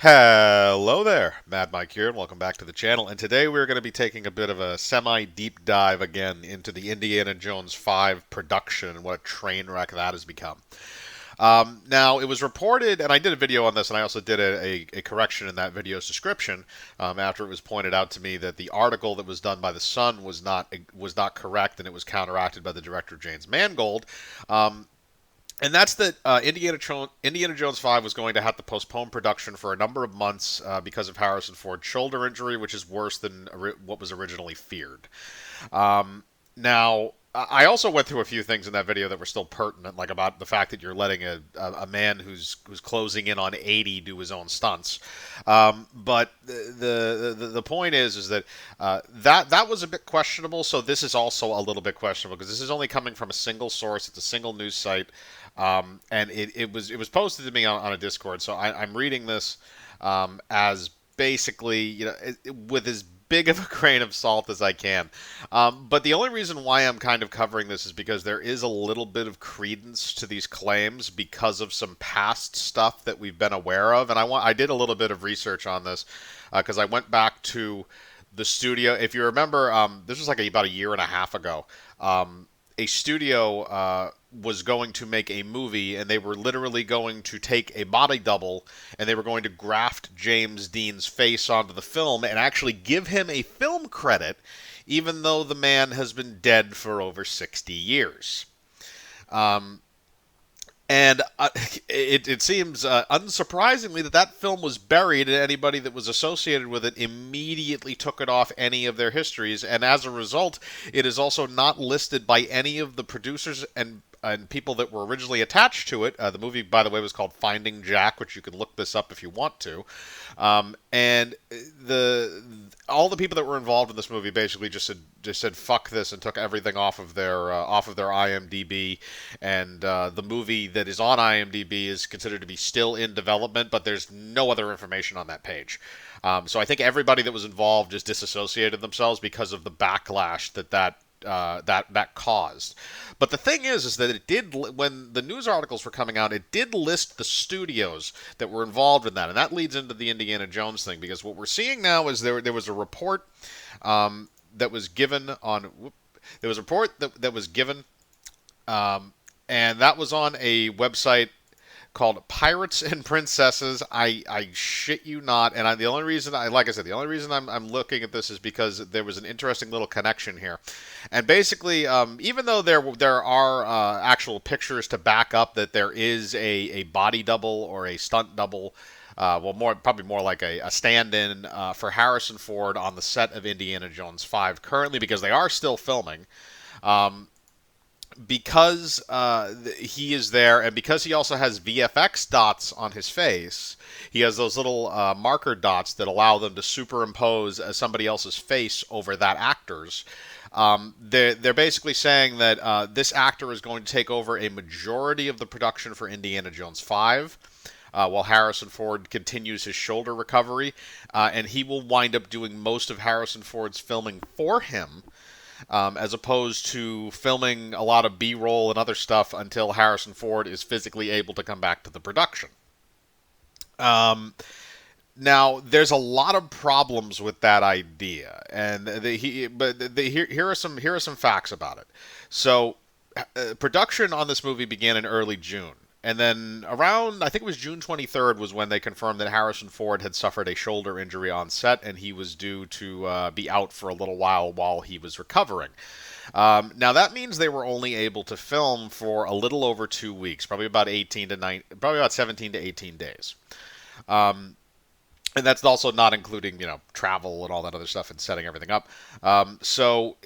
Hello there, Mad Mike here, and welcome back to the channel. And today we're going to be taking a bit of a semi-deep dive again into the Indiana Jones 5 production and what a train wreck that has become. Now, it was reported, and I did a video on this, and I also did a correction in that video's description after it was pointed out to me that the article that was done by the Sun was not correct, and it was counteracted by the director James Mangold. And that's that Indiana Jones 5 was going to have to postpone production for a number of months because of Harrison Ford's shoulder injury, which is worse than what was originally feared. Now, I also went through a few things in that video that were still pertinent, like about the fact that you're letting a man who's closing in on 80 do his own stunts. But the point is that that was a bit questionable. So this is also a little bit questionable because this is only coming from a single source. It's a single news site, and it was posted to me on a Discord. So I'm reading this as basically, with as big of a grain of salt as I can. But the only reason why I'm kind of covering this is because there is a little bit of credence to these claims because of some past stuff that we've been aware of. And I did a little bit of research on this because I went back to the studio. If you remember, this was like about a year and a half ago. A studio was going to make a movie, and they were literally going to take a body double, and they were going to graft James Dean's face onto the film and actually give him a film credit, even though the man has been dead for over 60 years. Um, and it seems unsurprisingly that film was buried, and anybody that was associated with it immediately took it off any of their histories. And as a result, it is also not listed by any of the producers and people that were originally attached to it. The movie, by the way, was called Finding Jack, which you can look this up if you want to. And the all the people that were involved in this movie basically just said fuck this and took everything off of their IMDb. And the movie that is on IMDb is considered to be still in development, but there's no other information on that page. So I think everybody that was involved just disassociated themselves because of the backlash that caused. But the thing is that it did, when the news articles were coming out, it did list the studios that were involved in that, and that leads into the Indiana Jones thing, because what we're seeing now is there was a report that was given on. There was a report that was given, and that was on a website called Pirates and Princesses. I shit you not. And the only reason like I said, the only reason I'm looking at this is because there was an interesting little connection here. And basically, even though there are actual pictures to back up that there is a body double or a stunt double, probably more like a stand-in for Harrison Ford on the set of Indiana Jones 5 currently, because they are still filming. Because he is there, and because he also has VFX dots on his face, he has those little marker dots that allow them to superimpose somebody else's face over that actor's. They're basically saying that this actor is going to take over a majority of the production for Indiana Jones 5. While Harrison Ford continues his shoulder recovery, and he will wind up doing most of Harrison Ford's filming for him, as opposed to filming a lot of B-roll and other stuff until Harrison Ford is physically able to come back to the production. Now, there's a lot of problems with that idea, and here are some facts about it. So, production on this movie began in early June. And then around, I think it was June 23rd, was when they confirmed that Harrison Ford had suffered a shoulder injury on set, and he was due to be out for a little while he was recovering. Now that means they were only able to film for a little over 2 weeks, probably about 17 to 18 days. And that's also not including, travel and all that other stuff and setting everything up. So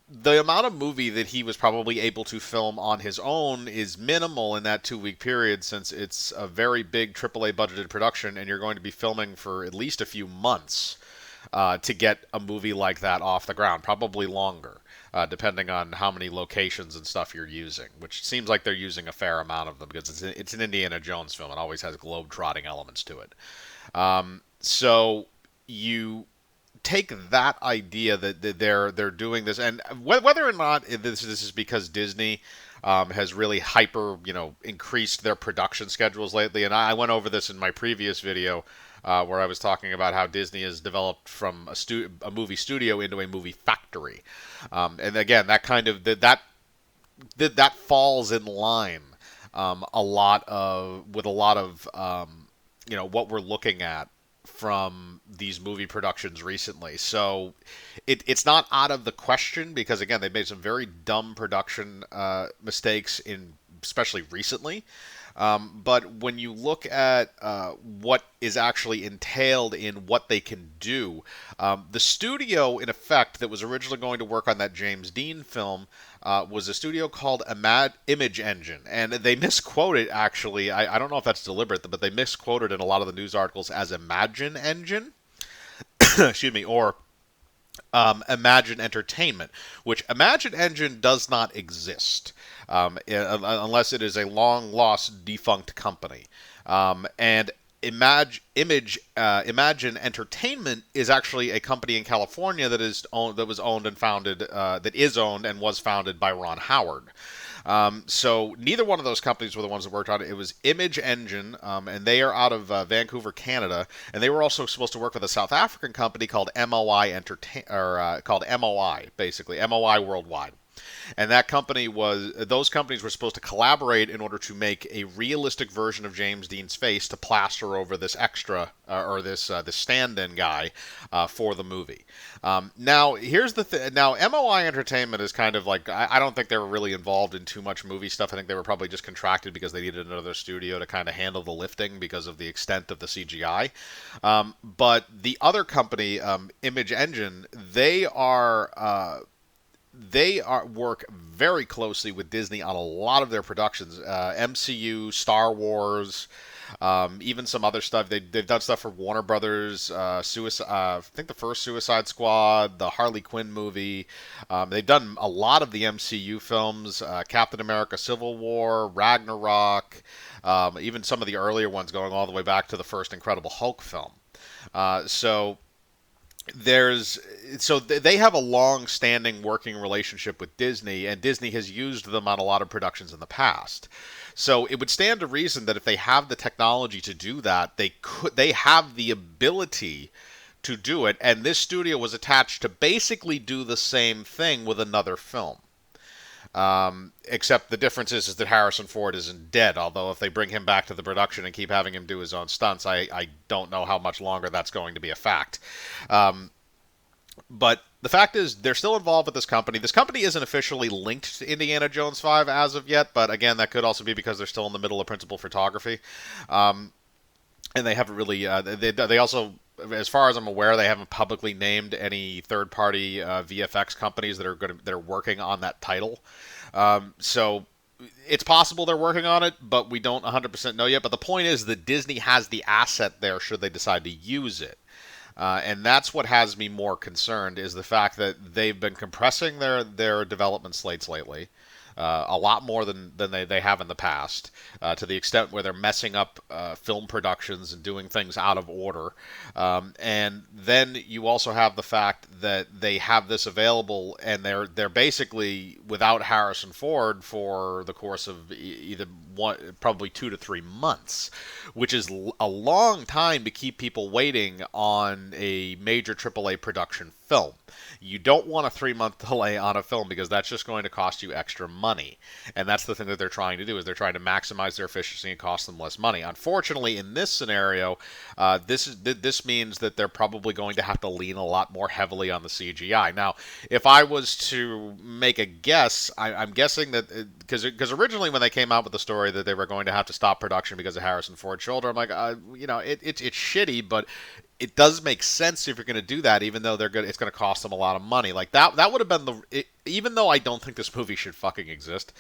the amount of movie that he was probably able to film on his own is minimal in that 2 week period, since it's a very big AAA budgeted production, and you're going to be filming for at least a few months to get a movie like that off the ground, probably longer, depending on how many locations and stuff you're using, which seems like they're using a fair amount of them because it's an Indiana Jones film. It always has globe-trotting elements to it. So you take that idea that they're doing this, and whether or not this is because Disney has really increased their production schedules lately. And I went over this in my previous video, where I was talking about how Disney has developed from a movie studio into a movie factory. And again, that falls in line, with a lot of what we're looking at from these movie productions recently. So it's not out of the question, because again, they've made some very dumb production mistakes in especially recently. But when you look at what is actually entailed in what they can do, the studio, in effect, that was originally going to work on that James Dean film was a studio called Image Engine. And they misquoted, actually, I don't know if that's deliberate, but they misquoted in a lot of the news articles as Imagine Engine, excuse me, or Imagine Entertainment, which Imagine Engine does not exist, unless it is a long lost defunct company. And Imagine Entertainment is actually a company in California that was owned and founded that is owned and was founded by Ron Howard. So neither one of those companies were the ones that worked on it. It was Image Engine, and they are out of Vancouver, Canada, and they were also supposed to work with a South African company called called MOI, basically MOI Worldwide. And those companies were supposed to collaborate in order to make a realistic version of James Dean's face to plaster over this extra or this stand-in guy for the movie. Now, here's the thing. Now, MOI Entertainment is kind of like, I don't think they were really involved in too much movie stuff. I think they were probably just contracted because they needed another studio to kind of handle the lifting because of the extent of the CGI. But the other company, Image Engine, they work very closely with Disney on a lot of their productions, MCU, Star Wars, even some other stuff. They've done stuff for Warner Brothers, I think the first Suicide Squad, the Harley Quinn movie. They've done a lot of the MCU films, Captain America: Civil War, Ragnarok, even some of the earlier ones going all the way back to the first Incredible Hulk film. So they have a long-standing working relationship with Disney, and Disney has used them on a lot of productions in the past. So it would stand to reason that if they have the technology to do that, they have the ability to do it, and this studio was attached to basically do the same thing with another film. Except the difference is that Harrison Ford isn't dead, although if they bring him back to the production and keep having him do his own stunts, I don't know how much longer that's going to be a fact. But the fact is, they're still involved with this company. This company isn't officially linked to Indiana Jones 5 as of yet, but again, that could also be because they're still in the middle of principal photography. And they haven't really, they also, as far as I'm aware, they haven't publicly named any third-party VFX companies that are working on that title. So it's possible they're working on it, but we don't 100% know yet. But the point is that Disney has the asset there should they decide to use it. And that's what has me more concerned, is the fact that they've been compressing their development slates lately. A lot more than they have in the past, to the extent where they're messing up film productions and doing things out of order. And then you also have the fact that they have this available, and they're basically without Harrison Ford for the course of probably 2 to 3 months, which is a long time to keep people waiting on a major AAA production film. You don't want a 3-month delay on a film, because that's just going to cost you extra money. And that's the thing that they're trying to do, is they're trying to maximize their efficiency and cost them less money. Unfortunately, in this scenario, this means that they're probably going to have to lean a lot more heavily on the CGI. Now, if I was to make a guess, I'm guessing that because originally when they came out with the story that they were going to have to stop production because of Harrison Ford's shoulder, I'm like, it's shitty, but it does make sense if you're going to do that, even though it's going to cost them a lot of money. Like that would have been even though I don't think this movie should fucking exist,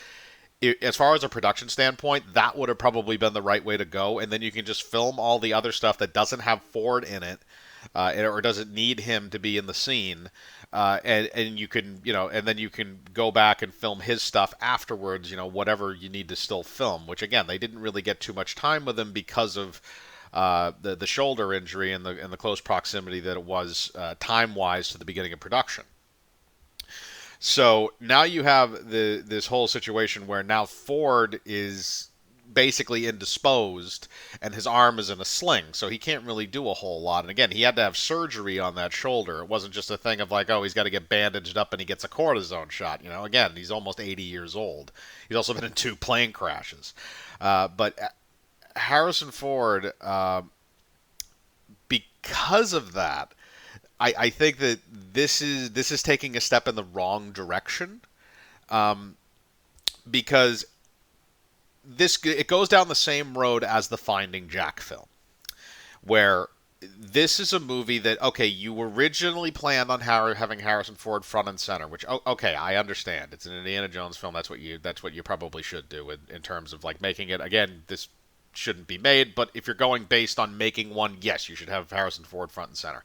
as far as a production standpoint, that would have probably been the right way to go. And then you can just film all the other stuff that doesn't have Ford in it, or doesn't need him to be in the scene, and you can, and then you can go back and film his stuff afterwards. Whatever you need to still film. Which again, they didn't really get too much time with him because of the shoulder injury and the close proximity that it was time-wise to the beginning of production. So now you have this whole situation where now Ford is basically indisposed and his arm is in a sling, so he can't really do a whole lot. And again, he had to have surgery on that shoulder. It wasn't just a thing of like, oh, he's got to get bandaged up and he gets a cortisone shot. Again, he's almost 80 years old. He's also been in 2 plane crashes. But Harrison Ford, because of that, I think that this is taking a step in the wrong direction, because this it goes down the same road as the Finding Jack film, where this is a movie that, okay, you originally planned on having Harrison Ford front and center, which, okay, I understand. It's an Indiana Jones film. That's what you probably should do in terms of like making it. Again, this shouldn't be made, but if you're going based on making one, yes, you should have Harrison Ford front and center.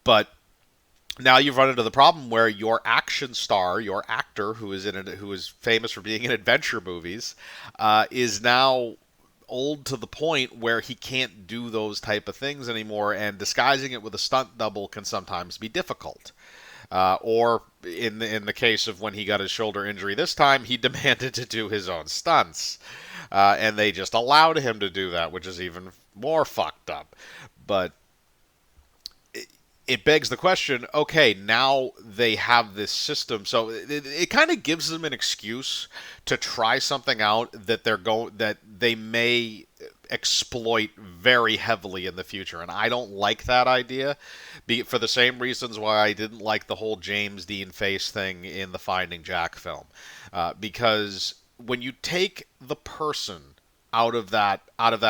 But now you've run into the problem where your action star, your actor who is famous for being in adventure movies, is now old to the point where he can't do those type of things anymore, and disguising it with a stunt double can sometimes be difficult. Or in the case of when he got his shoulder injury this time, he demanded to do his own stunts, and they just allowed him to do that, which is even more fucked up. But it begs the question, okay, now they have this system, so it kind of gives them an excuse to try something out that they may exploit very heavily in the future, and I don't like that idea, for the same reasons why I didn't like the whole James Dean face thing in the Finding Jack film, because when you take the person out of that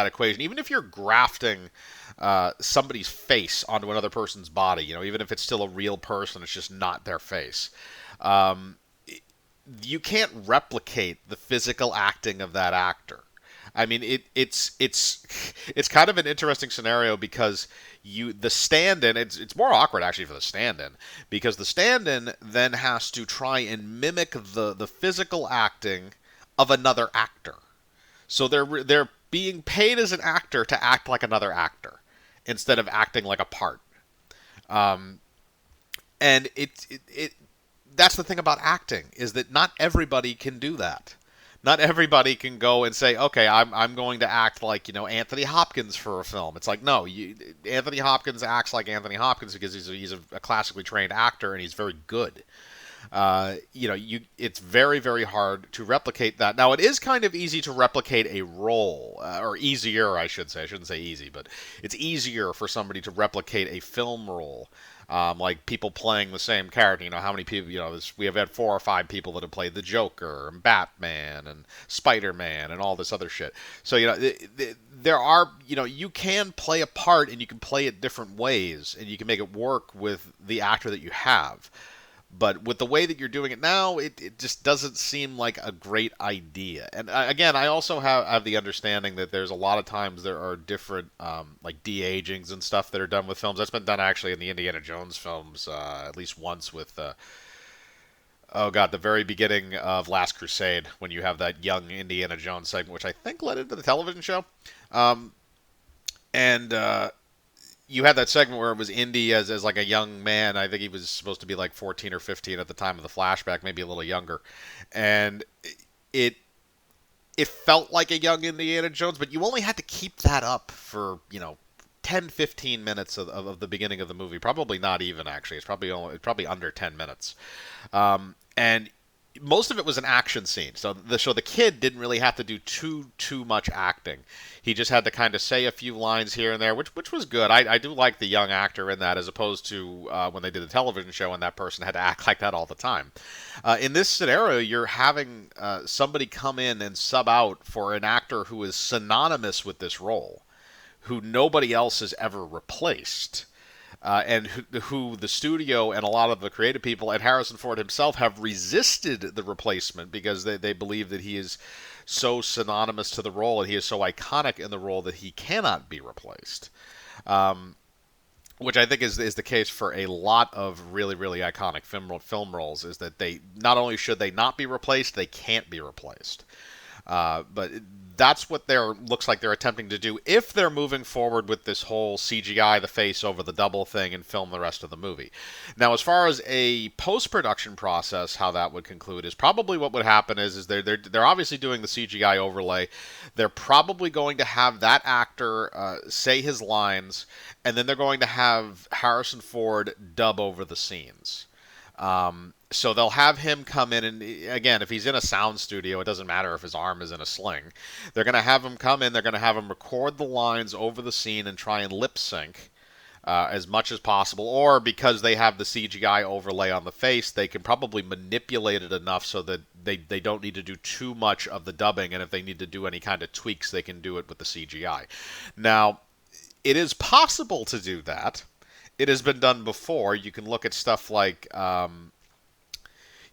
equation, even if you're grafting somebody's face onto another person's body, even if it's still a real person, it's just not their face. Um, you can't replicate the physical acting of that actor. I mean, it's kind of an interesting scenario because the stand-in, it's more awkward actually for the stand-in, because the stand-in then has to try and mimic the physical acting of another actor. So they're being paid as an actor to act like another actor instead of acting like a part. Um, and it that's the thing about acting, is that not everybody can do that. Not everybody can go and say, okay, I'm going to act like Anthony Hopkins for a film. It's like, no, Anthony Hopkins acts like Anthony Hopkins because he's a classically trained actor and he's very good. It's very, very hard to replicate that. Now, it is kind of easy to replicate a role, or easier, I should say. I shouldn't say easy, but it's easier for somebody to replicate a film role. Like people playing the same character. How many people, we have had 4 or 5 people that have played the Joker and Batman and Spider-Man and all this other shit. So, there are, you can play a part and you can play it different ways and you can make it work with the actor that you have. But with the way that you're doing it now, it just doesn't seem like a great idea. And again, I also have the understanding that there's a lot of times there are different like de-agings and stuff that are done with films. That's been done actually in the Indiana Jones films at least once with, oh god, the very beginning of Last Crusade, when you have that young Indiana Jones segment, which I think led into the television show. And you had that segment where it was Indy as like a young man. I think he was supposed to be like 14 or 15 at the time of the flashback, maybe a little younger. And it it felt like a young Indiana Jones, but you only had to keep that up for, 10, 15 minutes of the beginning of the movie. Probably not even, actually. It's probably under 10 minutes. And most of it was an action scene. So the kid didn't really have to do too much acting. He just had to kind of say a few lines here and there, which was good. I do like the young actor in that, as opposed to when they did the television show and that person had to act like that all the time. In this scenario, you're having somebody come in and sub out for an actor who is synonymous with this role, who nobody else has ever replaced. And who the studio and a lot of the creative people and Harrison Ford himself have resisted the replacement, because they believe that he is so synonymous to the role and he is so iconic in the role that he cannot be replaced. Which I think is the case for a lot of really, really iconic film roles, is that they not only should they not be replaced, they can't be replaced. But that's what they're looks like they're attempting to do if they're moving forward with this whole CGI the face over the double thing and film the rest of the movie. Now, as far as a post-production process, how that would conclude is probably what would happen is they're obviously doing the CGI overlay. They're probably going to have that actor say his lines, and then they're going to have Harrison Ford dub over the scenes. So they'll have him come in, and again, if he's in a sound studio, it doesn't matter if his arm is in a sling. They're going to have him come in, they're going to have him record the lines over the scene and try and lip sync as much as possible. Or because they have the CGI overlay on the face, they can probably manipulate it enough so that they don't need to do too much of the dubbing, and if they need to do any kind of tweaks, they can do it with the CGI. Now, it is possible to do that. It has been done before. You can look at stuff like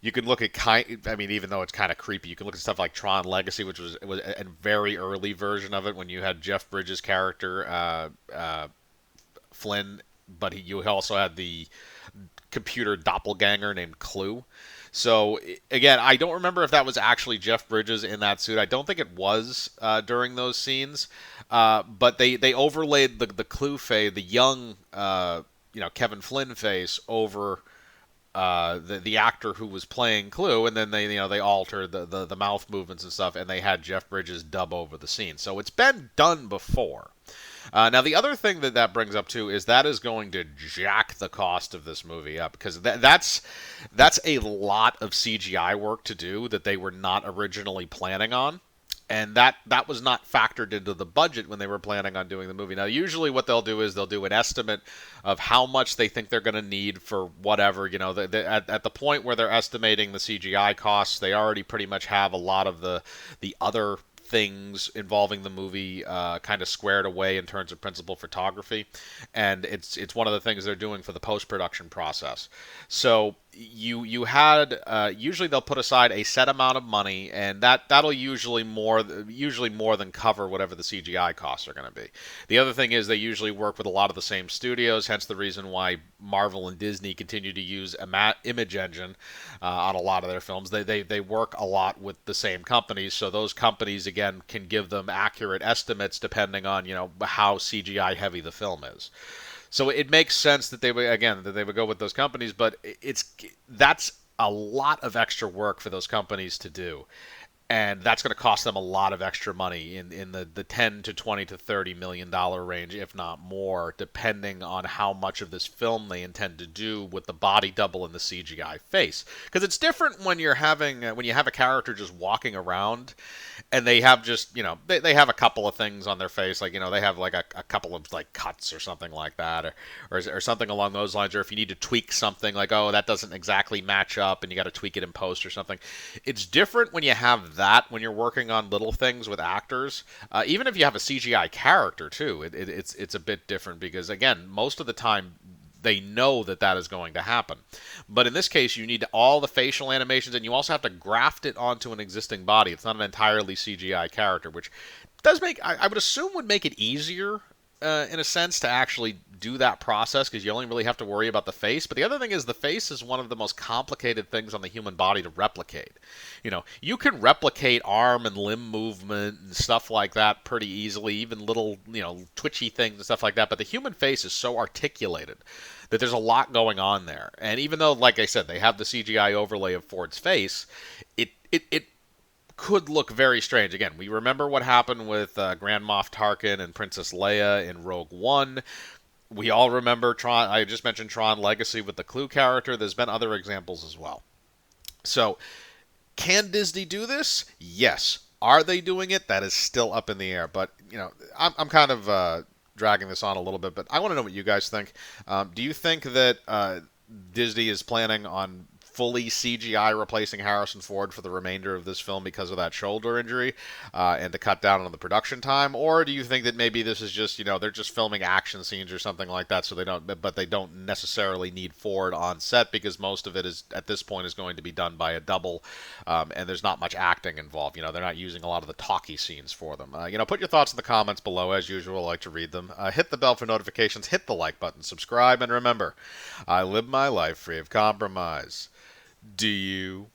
you can look at I mean, even though it's kind of creepy, you can look at stuff like Tron Legacy, which was a very early version of it when you had Jeff Bridges' character Flynn, but you also had the computer doppelganger named Clue. So again, I don't remember if that was actually Jeff Bridges in that suit. I don't think it was during those scenes, but they overlaid the Clue face, the young Kevin Flynn face over the actor who was playing Clue, and then they altered the mouth movements and stuff, and they had Jeff Bridges dub over the scene. So it's been done before. Now the other thing that brings up too is that is going to jack the cost of this movie up, because that's a lot of CGI work to do that they were not originally planning on. And that was not factored into the budget when they were planning on doing the movie. Now, usually what they'll do is they'll do an estimate of how much they think they're going to need for whatever. At the point where they're estimating the CGI costs, they already pretty much have a lot of the other things involving the movie kind of squared away in terms of principal photography, and it's one of the things they're doing for the post-production process. So you had usually they'll put aside a set amount of money, and that'll usually more than cover whatever the CGI costs are going to be. The other thing is they usually work with a lot of the same studios, hence the reason why Marvel and Disney continue to use Image Engine on a lot of their films. They work a lot with the same companies, so those companies again can give them accurate estimates depending on how CGI heavy the film is. So it makes sense that they would go with those companies, but that's a lot of extra work for those companies to do, and that's going to cost them a lot of extra money in the 10 to 20 to 30 million dollar range, if not more, depending on how much of this film they intend to do with the body double and the CGI face. Because it's different when you have a character just walking around and they have just they have a couple of things on their face, like they have like a couple of like cuts or something like that, or something along those lines, or if you need to tweak something like, oh, that doesn't exactly match up and you got to tweak it in post or something. It's different when you have that, when you're working on little things with actors. Even if you have a CGI character too, it's a bit different, because again, most of the time they know that is going to happen. But in this case, you need all the facial animations, and you also have to graft it onto an existing body. It's not an entirely CGI character, which does make, I would assume, would make it easier in a sense to actually do that process, because you only really have to worry about the face. But the other thing is, the face is one of the most complicated things on the human body to replicate. You can replicate arm and limb movement and stuff like that pretty easily, even little twitchy things and stuff like that, but the human face is so articulated that there's a lot going on there. And even though, like I said, they have the CGI overlay of Ford's face, it could look very strange. Again, we remember what happened with Grand Moff Tarkin and Princess Leia in Rogue One. We all remember Tron. I just mentioned Tron Legacy with the Clue character. There's been other examples as well. So, can Disney do this? Yes. Are they doing it? That is still up in the air. But I'm kind of dragging this on a little bit. But I want to know what you guys think. Do you think that Disney is planning on fully CGI replacing Harrison Ford for the remainder of this film because of that shoulder injury, and to cut down on the production time? Or do you think that maybe this is just, they're just filming action scenes or something like that, so they don't necessarily need Ford on set, because most of it is, at this point, is going to be done by a double, and there's not much acting involved. They're not using a lot of the talky scenes for them. Put your thoughts in the comments below. As usual, I like to read them. Hit the bell for notifications, hit the like button, subscribe, and remember, I live my life free of compromise. Do you?